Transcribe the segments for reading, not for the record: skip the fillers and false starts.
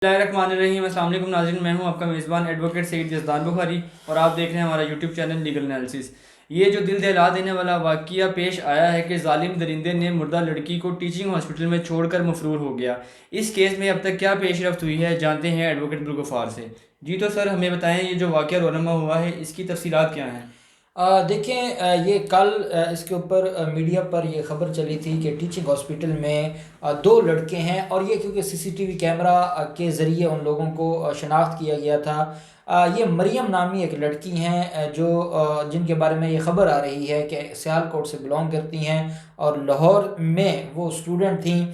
بسم اللہ الرحمن الرحیم۔ السلام علیکم ناظرین، میں ہوں آپ کا میزبان ایڈوکیٹ سعید یزدان بخاری اور آپ دیکھ رہے ہیں ہمارا یوٹیوب چینل لیگل انالیسس۔ یہ جو دل دہلا دینے والا واقعہ پیش آیا ہے کہ ظالم درندے نے مردہ لڑکی کو ٹیچنگ ہاسپٹل میں چھوڑ کر مفرور ہو گیا، اس کیس میں اب تک کیا پیش رفت ہوئی ہے جانتے ہیں ایڈوکیٹ عبدالغفار سے۔ جی تو سر ہمیں بتائیں، یہ جو واقعہ رونما ہوا ہے اس کی تفصیلات کیا ہیں؟ دیکھیں، یہ کل اس کے اوپر میڈیا پر یہ خبر چلی تھی کہ ٹیچنگ ہاسپٹل میں دو لڑکے ہیں، اور یہ کیونکہ سی سی ٹی وی کیمرہ کے ذریعے ان لوگوں کو شناخت کیا گیا تھا۔ یہ مریم نامی ایک لڑکی ہیں جو جن کے بارے میں یہ خبر آ رہی ہے کہ سیال کوٹ سے بلونگ کرتی ہیں اور لاہور میں وہ اسٹوڈنٹ تھیں،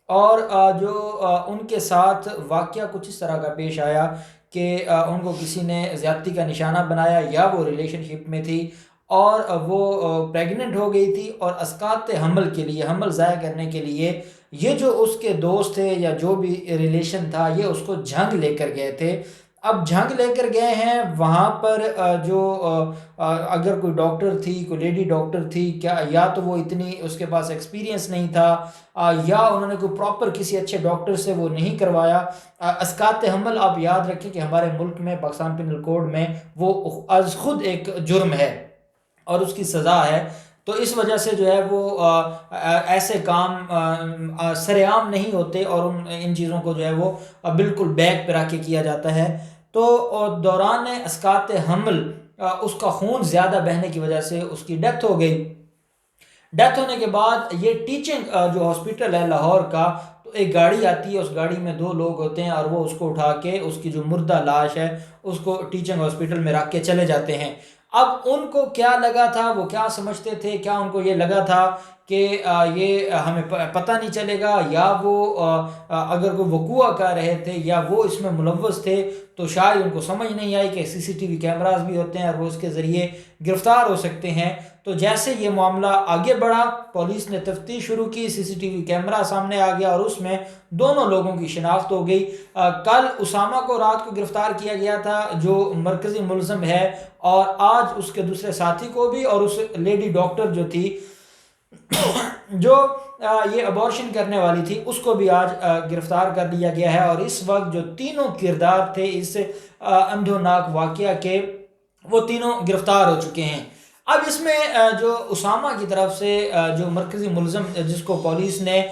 اور جو ان کے ساتھ واقعہ کچھ اس طرح کا پیش آیا کہ ان کو کسی نے زیادتی کا نشانہ بنایا، یا وہ ریلیشن شپ میں تھی اور وہ پریگننٹ ہو گئی تھی، اور اسقاط حمل کے لیے، حمل ضائع کرنے کے لیے یہ جو اس کے دوست تھے یا جو بھی ریلیشن تھا یہ اس کو جھنگ لے کر گئے تھے۔ اب جھنگ لے کر گئے ہیں وہاں پر جو اگر کوئی ڈاکٹر تھی، کوئی لیڈی ڈاکٹر تھی کیا، یا تو وہ اتنی اس کے پاس ایکسپیرینس نہیں تھا، یا انہوں نے کوئی پراپر کسی اچھے ڈاکٹر سے وہ نہیں کروایا۔ اسقاط حمل آپ یاد رکھیں کہ ہمارے ملک میں پاکستان پینل کوڈ میں وہ از خود ایک جرم ہے اور اس کی سزا ہے، تو اس وجہ سے جو ہے وہ ایسے کام سر عام نہیں ہوتے، اور ان چیزوں کو جو ہے وہ بالکل بیک پہ رکھ کے کیا جاتا ہے۔ تو دوران اسقاط حمل اس کا خون زیادہ بہنے کی وجہ سے اس کی ڈیتھ ہو گئی۔ ڈیتھ ہونے کے بعد یہ ٹیچنگ جو ہاسپٹل ہے لاہور کا، تو ایک گاڑی آتی ہے، اس گاڑی میں دو لوگ ہوتے ہیں، اور وہ اس کو اٹھا کے اس کی جو مردہ لاش ہے اس کو ٹیچنگ ہاسپٹل میں رکھ کے چلے جاتے ہیں۔ اب ان کو کیا لگا تھا، وہ کیا سمجھتے تھے، کیا ان کو یہ لگا تھا کہ یہ ہمیں پتہ نہیں چلے گا، یا وہ اگر کوئی وقوع کر رہے تھے یا وہ اس میں ملوث تھے، تو شاید ان کو سمجھ نہیں آئی کہ سی سی ٹی وی کیمراز بھی ہوتے ہیں اور وہ اس کے ذریعے گرفتار ہو سکتے ہیں۔ تو جیسے یہ معاملہ آگے بڑھا، پولیس نے تفتیش شروع کی، سی سی ٹی وی کیمرہ سامنے آ گیا اور اس میں دونوں لوگوں کی شناخت ہو گئی۔ کل اسامہ کو رات کو گرفتار کیا گیا تھا جو مرکزی ملزم ہے، اور آج اس کے دوسرے ساتھی کو بھی، اور اس لیڈی ڈاکٹر جو تھی جو یہ ابورشن کرنے والی تھی اس کو بھی آج گرفتار کر لیا گیا ہے، اور اس وقت جو تینوں کردار تھے اس اندھوناک واقعہ کے، وہ تینوں گرفتار ہو چکے ہیں۔ اب اس میں جو اسامہ کی طرف سے جو مرکزی ملزم جس کو پولیس نے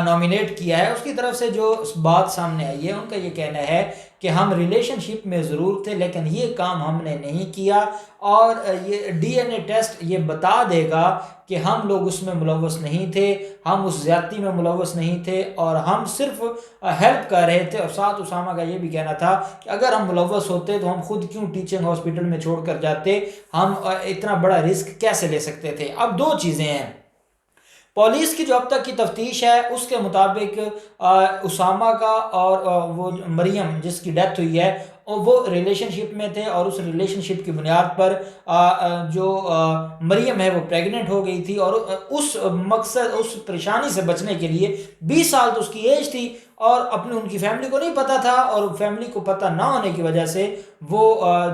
نامینیٹ کیا ہے، اس کی طرف سے جو بات سامنے آئی ہے، ان کا یہ کہنا ہے کہ ہم ریلیشن شپ میں ضرور تھے لیکن یہ کام ہم نے نہیں کیا، اور یہ ڈی این اے ٹیسٹ یہ بتا دے گا کہ ہم لوگ اس میں ملوث نہیں تھے، ہم اس زیادتی میں ملوث نہیں تھے، اور ہم صرف ہیلپ کر رہے تھے۔ اور ساتھ اسامہ کا یہ بھی کہنا تھا کہ اگر ہم ملوث ہوتے تو ہم خود کیوں ٹیچنگ ہاسپٹل میں چھوڑ کر جاتے، ہم اتنا بڑا رسک کیسے لے سکتے تھے۔ اب دو چیزیں ہیں، پولیس کی جو اب تک کی تفتیش ہے اس کے مطابق اسامہ کا اور وہ مریم جس کی ڈیتھ ہوئی ہے وہ ریلیشن شپ میں تھے، اور اس ریلیشن شپ کی بنیاد پر جو مریم ہے وہ پریگننٹ ہو گئی تھی، اور اس مقصد، اس پریشانی سے بچنے کے لیے 20 سال تو اس کی ایج تھی، اور اپنے ان کی فیملی کو نہیں پتہ تھا، اور فیملی کو پتہ نہ ہونے کی وجہ سے وہ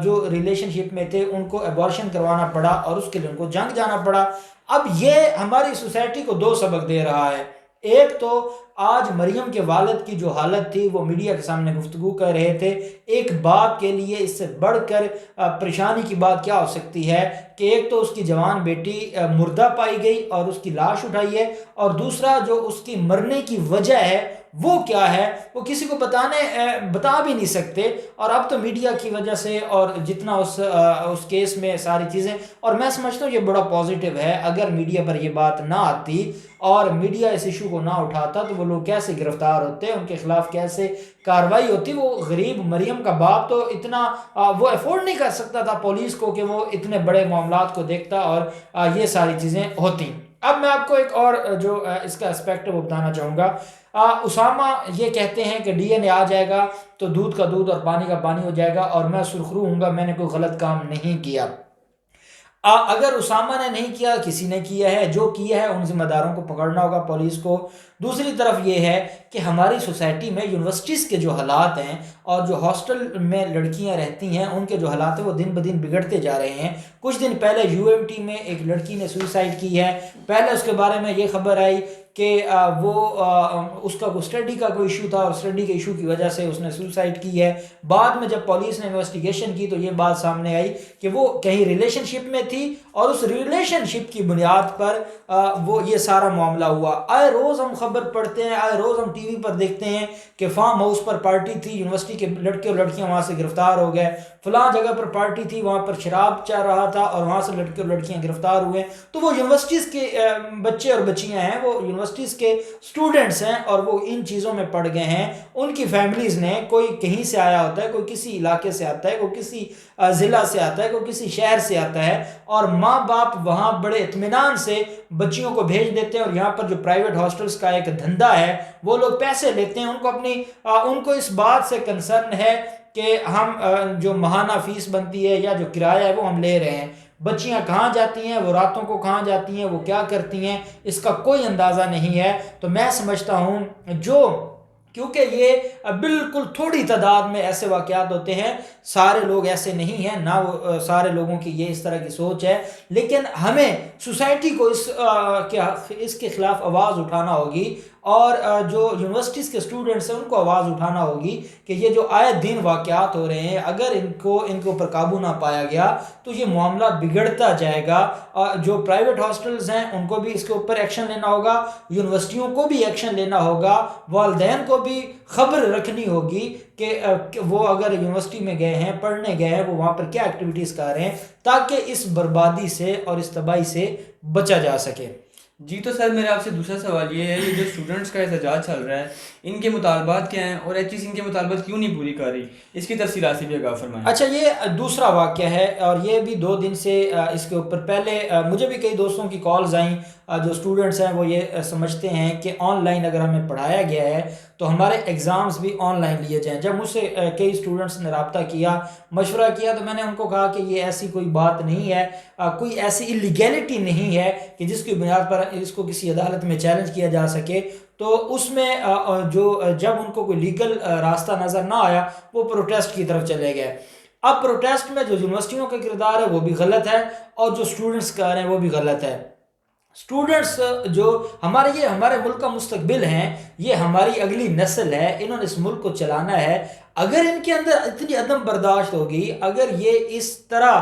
جو ریلیشن شپ میں تھے ان کو ایبورشن کروانا پڑا، اور اس کے لیے ان کو جنگ جانا پڑا۔ اب یہ ہماری سوسائٹی کو دو سبق دے رہا ہے۔ ایک تو آج مریم کے والد کی جو حالت تھی وہ میڈیا کے سامنے گفتگو کر رہے تھے، ایک باپ کے لیے اس سے بڑھ کر پریشانی کی بات کیا ہو سکتی ہے کہ ایک تو اس کی جوان بیٹی مردہ پائی گئی اور اس کی لاش اٹھائی ہے، اور دوسرا جو اس کی مرنے کی وجہ ہے وہ کیا ہے وہ کسی کو بتا بھی نہیں سکتے۔ اور اب تو میڈیا کی وجہ سے اور جتنا اس کیس میں ساری چیزیں، اور میں سمجھتا ہوں یہ بڑا پازیٹیو ہے، اگر میڈیا پر یہ بات نہ آتی اور میڈیا اس ایشو کو نہ اٹھاتا تو وہ لوگ کیسے گرفتار ہوتے، ان کے خلاف کیسے کارروائی ہوتی۔ وہ غریب مریم کا باپ تو اتنا وہ افورڈ نہیں کر سکتا تھا پولیس کو کہ وہ اتنے بڑے معاملات کو دیکھتا اور یہ ساری چیزیں ہوتی۔ اب میں آپ کو ایک اور جو اس کا اسپیکٹ وہ بتانا چاہوں گا۔ اسامہ یہ کہتے ہیں کہ ڈی این اے آ جائے گا تو دودھ کا دودھ اور پانی کا پانی ہو جائے گا، اور میں سرخرو ہوں گا، میں نے کوئی غلط کام نہیں کیا۔ اگر اسامہ نے نہیں کیا، کسی نے کیا ہے، جو کیا ہے ان ذمہ داروں کو پکڑنا ہوگا پولیس کو۔ دوسری طرف یہ ہے کہ ہماری سوسائٹی میں یونیورسٹیز کے جو حالات ہیں اور جو ہاسٹل میں لڑکیاں رہتی ہیں ان کے جو حالات ہیں وہ دن بدن بگڑتے جا رہے ہیں۔ کچھ دن پہلے یو ایم ٹی میں ایک لڑکی نے سوئسائڈ کی ہے، پہلے اس کے بارے میں یہ خبر آئی کہ وہ اس کا کوئی اسٹڈی کا کوئی ایشو تھا اور اسٹڈی کے ایشو کی وجہ سے اس نے سوسائڈ کی ہے. بعد میں جب پولیس نے انویسٹیگیشن کی تو یہ بات سامنے آئی کہ وہ کہیں ریلیشن شپ میں تھی اور اس ریلیشن شپ کی بنیاد پر وہ یہ سارا معاملہ ہوا. آئے روز ہم خبر پڑھتے ہیں, آئے روز ہم ٹی وی پر دیکھتے ہیں کہ فارم ہاؤس پر پارٹی تھی, یونیورسٹی کے لڑکے اور لڑکیاں وہاں سے گرفتار ہو گئے, فلاں جگہ پر پارٹی تھی وہاں پر شراب چل رہا تھا اور وہاں سے لڑکے اور لڑکیاں گرفتار ہوئے. تو وہ یونیورسٹیز کے بچے اور بچیاں ہیں, وہ یونیورسٹیز کے اسٹوڈنٹس ہیں اور وہ ان چیزوں میں پڑ گئے ہیں. ان کی فیملیز نے, کوئی کہیں سے آیا ہوتا ہے, کوئی کسی علاقے سے آتا ہے, کوئی کسی ضلع سے آتا ہے, کوئی کسی شہر سے آتا ہے, اور ماں باپ وہاں بڑے اطمینان سے بچیوں کو بھیج دیتے ہیں. اور یہاں پر جو پرائیویٹ ہاسٹلس کا ایک دھندا ہے, وہ لوگ پیسے لیتے ہیں. ان کو اس بات سے کنسرن ہے کہ ہم جو ماہانہ فیس بنتی ہے یا جو کرایہ ہے وہ ہم لے رہے ہیں. بچیاں کہاں جاتی ہیں, وہ راتوں کو کہاں جاتی ہیں, وہ کیا کرتی ہیں, اس کا کوئی اندازہ نہیں ہے. تو میں سمجھتا ہوں کیونکہ یہ بالکل تھوڑی تعداد میں ایسے واقعات ہوتے ہیں, سارے لوگ ایسے نہیں ہیں, نہ وہ سارے لوگوں کی یہ اس طرح کی سوچ ہے, لیکن ہمیں سوسائٹی کو اس کے خلاف آواز اٹھانا ہوگی, اور جو یونیورسٹیز کے اسٹوڈنٹس ہیں ان کو آواز اٹھانا ہوگی کہ یہ جو آئے دن واقعات ہو رہے ہیں, اگر ان کے اوپر قابو نہ پایا گیا تو یہ معاملہ بگڑتا جائے گا. جو پرائیویٹ ہاسٹلز ہیں ان کو بھی اس کے اوپر ایکشن لینا ہوگا, یونیورسٹیوں کو بھی ایکشن لینا ہوگا, والدین کو بھی خبر رکھنی ہوگی کہ وہ اگر یونیورسٹی میں گئے ہیں, پڑھنے گئے ہیں, وہ وہاں پر کیا ایکٹیویٹیز کر رہے ہیں, تاکہ اس بربادی سے اور اس تباہی سے بچا جا سکے. جی تو سر میرا آپ سے دوسرا سوال یہ ہے, یہ جو اسٹوڈنٹس کا احتجاج چل رہا ہے, ان کے مطالبات کیا ہیں اور ایچ ای سی ان کے مطالبات کیوں نہیں پوری کر رہی, اس کی تفصیلات سے بھی آگاہ فرمائیں. اچھا, یہ دوسرا واقعہ ہے اور یہ بھی 2 دن سے اس کے اوپر, پہلے مجھے بھی کئی دوستوں کی کالز آئیں جو اسٹوڈنٹس ہیں, وہ یہ سمجھتے ہیں کہ آن لائن اگر ہمیں پڑھایا گیا ہے تو ہمارے ایگزامز بھی آن لائن لیے جائیں. جب مجھ سے کئی اسٹوڈنٹس نے رابطہ کیا, مشورہ کیا, تو میں نے ان کو کہا کہ یہ ایسی کوئی بات نہیں ہے, کوئی ایسی اللیگیلٹی نہیں ہے کہ جس کی بنیاد پر اس کو کسی عدالت میں چیلنج کیا جا سکے. تو اس میں جب ان کو کوئی لیگل راستہ نظر نہ آیا, وہ پروٹیسٹ کی طرف چلے گئے. اب پروٹیسٹ میں جو یونیورسٹیوں کا کردار ہے وہ بھی غلط ہے, اور جو اسٹوڈنٹس کر رہے ہیں وہ بھی غلط ہے. اسٹوڈنٹس جو ہمارے ملک کا مستقبل ہیں, یہ ہماری اگلی نسل ہے, انہوں نے اس ملک کو چلانا ہے. اگر ان کے اندر اتنی عدم برداشت ہوگی, اگر یہ اس طرح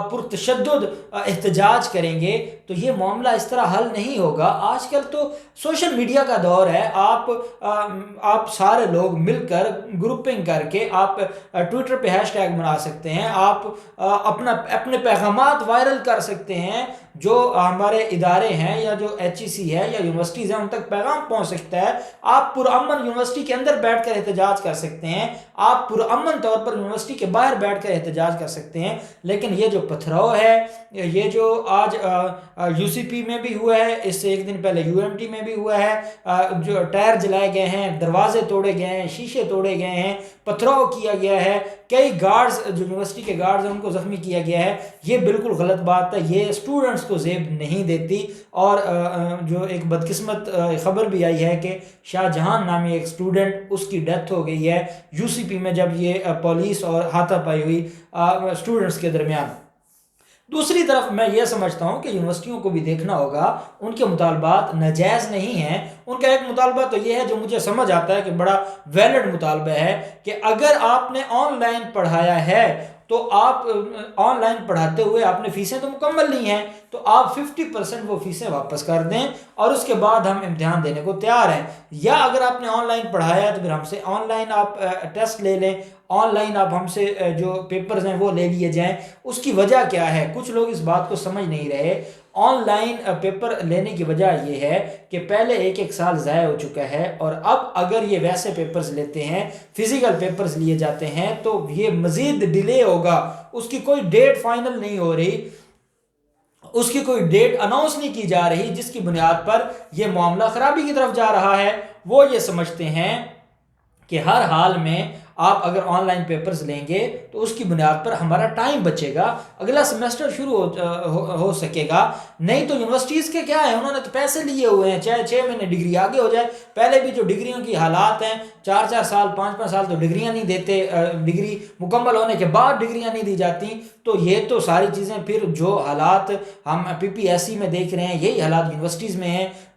پرتشدد احتجاج کریں گے تو یہ معاملہ اس طرح حل نہیں ہوگا. آج کل تو سوشل میڈیا کا دور ہے, آپ سارے لوگ مل کر گروپنگ کر کے آپ ٹویٹر پہ ہیش ٹیگ بنا سکتے ہیں, آپ اپنے پیغامات وائرل کر سکتے ہیں. جو ہمارے ادارے ہیں یا جو ایچ ای سی ہے یا یونیورسٹیز ہیں, ان تک پیغام پہنچ سکتا ہے. آپ پرامن یونیورسٹی کے اندر بیٹھ کر احتجاج کر سکتے ہیں, آپ پرامن طور پر یونیورسٹی کے باہر بیٹھ کر احتجاج کر سکتے ہیں. لیکن یہ جو پتھراؤ ہے, یہ جو آج یو سی پی میں بھی ہوا ہے, اس سے ایک دن پہلے یو ایم ٹی میں بھی ہوا ہے, جو ٹائر جلائے گئے ہیں, دروازے توڑے گئے ہیں, شیشے توڑے گئے ہیں, پتھراؤ کیا گیا ہے, کئی گارڈز جو یونیورسٹی کے گارڈز ہیں ان کو زخمی کیا گیا ہے. یہ بالکل غلط بات ہے, یہ اسٹوڈنٹس کو زیب نہیں دیتی. اور جو ایک بدقسمت خبر بھی آئی ہے کہ شاہ جہان نامی ایک اسٹوڈنٹ, اس کی ڈیتھ ہو گئی ہے یو سی پی میں, جب یہ پولیس اور ہاتھا پائی ہوئی اسٹوڈنٹس کے درمیان. دوسری طرف میں یہ سمجھتا ہوں کہ یونیورسٹیوں کو بھی دیکھنا ہوگا, ان کے مطالبات ناجائز نہیں ہیں. ان کا ایک مطالبہ تو یہ ہے جو مجھے سمجھ آتا ہے کہ بڑا ویلڈ مطالبہ ہے, کہ اگر آپ نے آن لائن پڑھایا ہے تو آپ آن لائن پڑھاتے ہوئے آپ نے فیسیں تو مکمل لی ہیں, تو آپ 50% وہ فیسیں واپس کر دیں اور اس کے بعد ہم امتحان دینے کو تیار ہیں. یا اگر آپ نے آن لائن پڑھایا ہے تو پھر ہم سے آن لائن آپ ٹیسٹ لے لیں, آن لائن آپ ہم سے جو پیپرز ہیں وہ لے لیے جائیں. اس کی وجہ کیا ہے, کچھ لوگ اس بات کو سمجھ نہیں رہے. آن لائن پیپر لینے کی وجہ یہ ہے کہ پہلے ایک سال ضائع ہو چکا ہے, اور اب اگر یہ ویسے پیپرز لیتے ہیں, فزیکل پیپرز لیے جاتے ہیں, تو یہ مزید ڈیلے ہوگا. اس کی کوئی ڈیٹ فائنل نہیں ہو رہی, اس کی کوئی ڈیٹ اناؤنس نہیں کی جا رہی, جس کی بنیاد پر یہ معاملہ خرابی کی طرف جا رہا ہے. وہ یہ سمجھتے ہیں کہ ہر حال میں آپ اگر آن لائن پیپرز لیں گے تو اس کی بنیاد پر ہمارا ٹائم بچے گا, اگلا سیمیسٹر شروع ہو سکے گا. نہیں تو یونیورسٹیز کے کیا ہے, انہوں نے تو پیسے لیے ہوئے ہیں, چاہے 6 مہینے ڈگری آگے ہو جائے. پہلے بھی جو ڈگریوں کی حالات ہیں, 4 سال 5 سال تو ڈگریاں نہیں دیتے, ڈگری مکمل ہونے کے بعد ڈگریاں نہیں دی جاتی. تو یہ تو ساری چیزیں, پھر جو حالات ہم پی پی ایس سی میں دیکھ رہے ہیں, یہی حالات یونیورسٹیز میں ہیں.